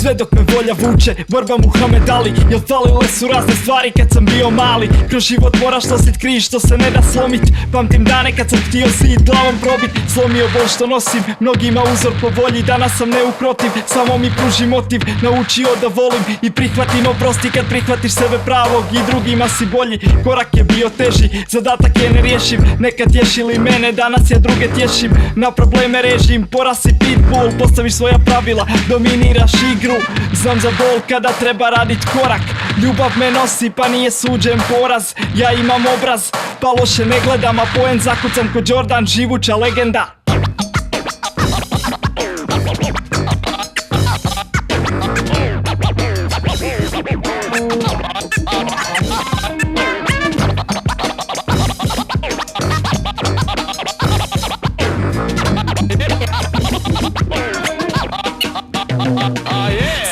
Sve dok me volja vuče, borba Muhammed Ali. Jel falile su razne stvari kad sam bio mali. Kroz život moraš nosit križ što se ne da slomit. Pamtim dane kad sam htio zid glavom probit. Slomio bol što nosim, mnogima uzor po volji. Danas sam neukrotiv, samo mi pruži motiv. Naučio da volim i prihvatim oprosti. Kad prihvatiš sebe pravog i drugima si bolji. Korak je bio teži, zadatak je nerješiv. Nekad tješili mene, danas ja druge tješim. Na probleme režim, poraz si pitbull. Postaviš svoja pravila, dominiraš igru. Znam za bol kada treba radit korak. Ljubav me nosi pa nije suđen poraz. Ja imam obraz, pa loše ne gledam. A poen zakucam ko Jordan, živuća legenda.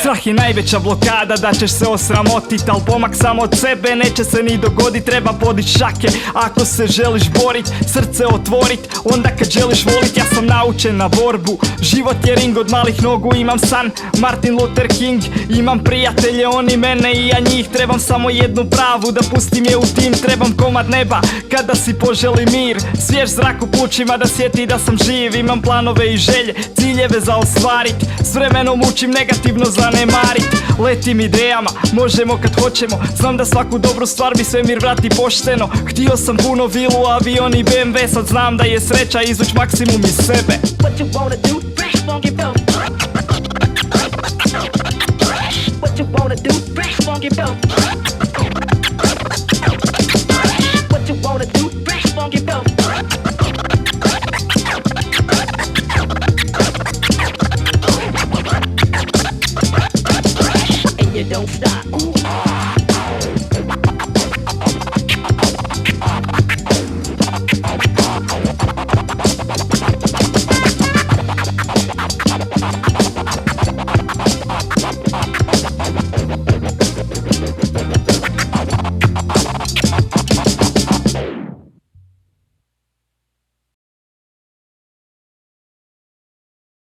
Strah je najveća blokada da ćeš se osramotit, al pomak samo od sebe neće se ni dogodit. Treba podić šake ako se želiš borit, srce otvorit onda kad želiš volit. Ja sam naučen na borbu, život je ring od malih nogu. Imam san, Martin Luther King, imam prijatelje, oni mene i ja njih. Trebam samo jednu pravu da pustim je u tim. Trebam komad neba kada si poželi mir, svjež zrak u plućima da sjeti da sam živ. Imam planove i želje, ciljeve za ostvarit, s vremenom učim negativno zanemarit. Letim idejama, možemo kad hoćemo, znam da svaku dobru stvar mi svemir vrati pošteno. Htio sam puno vilu, avion i BMW, sad znam da je sreća izvuć maksimum iz sebe. What you wanna do? Fresh funky flow. What you wanna do? Fresh funky flow.